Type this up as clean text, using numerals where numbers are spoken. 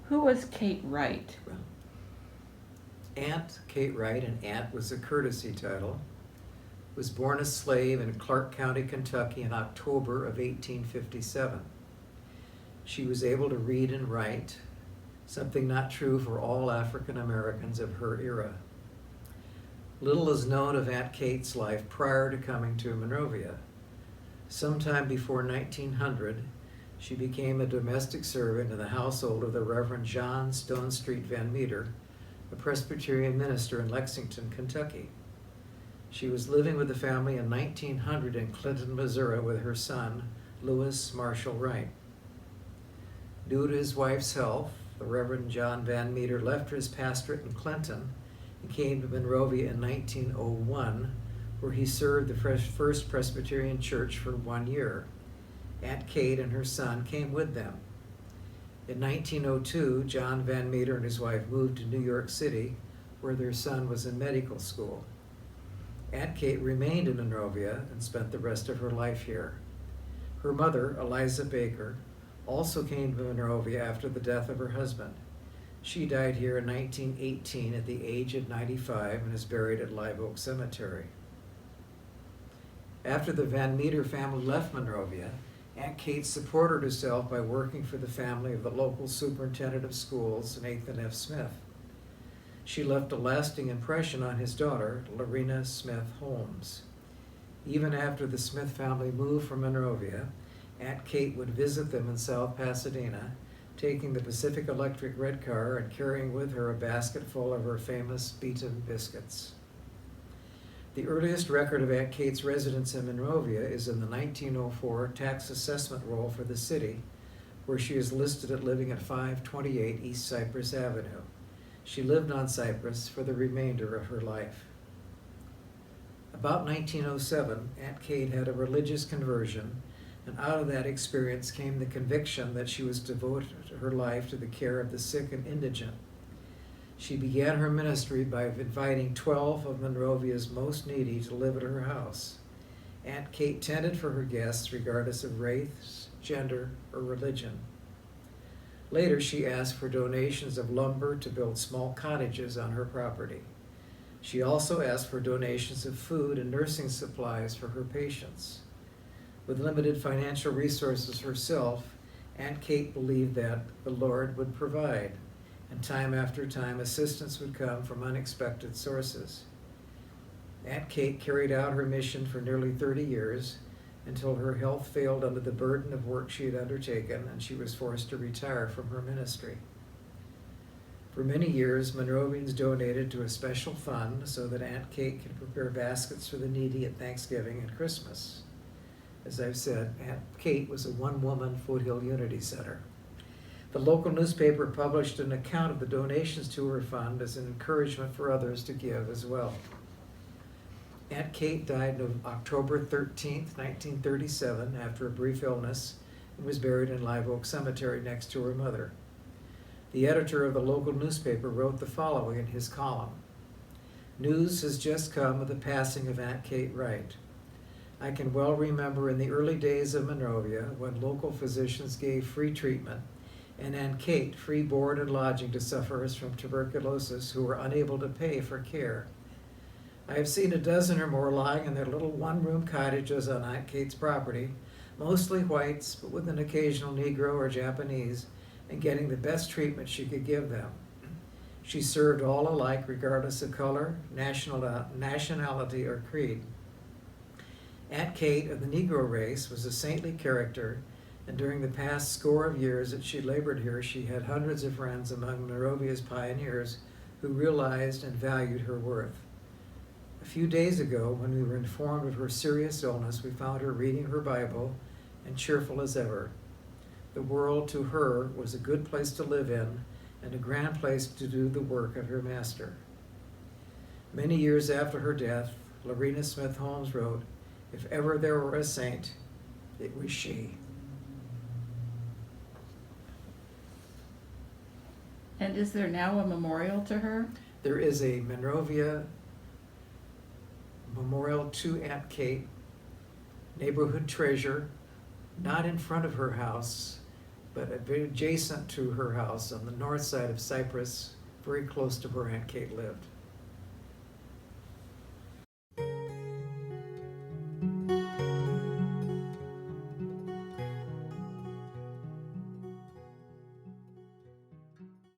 Who was Kate Wright? Well, Aunt Kate Wright, and Aunt was a courtesy title, was born a slave in Clark County, Kentucky in October of 1857. She was able to read and write, something not true for all African Americans of her era. Little is known of Aunt Kate's life prior to coming to Monrovia. Sometime before 1900, she became a domestic servant in the household of the Reverend John Stonestreet Van Meter, a Presbyterian minister in Lexington, Kentucky. She was living with the family in 1900 in Clinton, Missouri with her son, Lewis Marshall Wright. Due to his wife's health, the Reverend John Van Meter left his pastorate in Clinton and came to Monrovia in 1901, where he served the First Presbyterian Church for 1 year. Aunt Kate and her son came with them. In 1902, John Van Meter and his wife moved to New York City, where their son was in medical school. Aunt Kate remained in Monrovia and spent the rest of her life here. Her mother, Eliza Baker, also came to Monrovia after the death of her husband. She died here in 1918 at the age of 95 and is buried at Live Oak Cemetery. After the Van Meter family left Monrovia, Aunt Kate supported herself by working for the family of the local superintendent of schools, Nathan F. Smith. She left a lasting impression on his daughter, Lorena Smith Holmes. Even after the Smith family moved from Monrovia, Aunt Kate would visit them in South Pasadena, taking the Pacific Electric red car and carrying with her a basket full of her famous beaten biscuits. The earliest record of Aunt Kate's residence in Monrovia is in the 1904 tax assessment roll for the city, where she is listed at living at 528 East Cypress Avenue. She lived on Cypress for the remainder of her life. About 1907, Aunt Kate had a religious conversion, and out of that experience came the conviction that she was devoted her life to the care of the sick and indigent. She began her ministry by inviting 12 of Monrovia's most needy to live at her house. Aunt Kate tended for her guests regardless of race, gender, or religion. Later, she asked for donations of lumber to build small cottages on her property. She also asked for donations of food and nursing supplies for her patients. With limited financial resources herself, Aunt Kate believed that the Lord would provide, and time after time assistance would come from unexpected sources. Aunt Kate carried out her mission for nearly 30 years until her health failed under the burden of work she had undertaken and she was forced to retire from her ministry. For many years, Monrovians donated to a special fund so that Aunt Kate could prepare baskets for the needy at Thanksgiving and Christmas. As I've said, Aunt Kate was a one-woman Foothill Unity Center. The local newspaper published an account of the donations to her fund as an encouragement for others to give as well. Aunt Kate died on October 13, 1937, after a brief illness, and was buried in Live Oak Cemetery next to her mother. The editor of the local newspaper wrote the following in his column: "News has just come of the passing of Aunt Kate Wright. I can well remember in the early days of Monrovia when local physicians gave free treatment and Aunt Kate free board and lodging to sufferers from tuberculosis who were unable to pay for care. I have seen a dozen or more lying in their little one-room cottages on Aunt Kate's property, mostly whites, but with an occasional Negro or Japanese, and getting the best treatment she could give them. She served all alike regardless of color, nationality, or creed. Aunt Kate of the Negro race was a saintly character, and during the past score of years that she labored here, she had hundreds of friends among Monrovia's pioneers who realized and valued her worth. A few days ago, when we were informed of her serious illness, we found her reading her Bible and cheerful as ever. The world to her was a good place to live in and a grand place to do the work of her master." Many years after her death, Lorena Smith Holmes wrote, "If ever there were a saint, it was she." And is there now a memorial to her? There is a Monrovia memorial to Aunt Kate, neighborhood treasure, not in front of her house, but adjacent to her house on the north side of Cypress, very close to where Aunt Kate lived.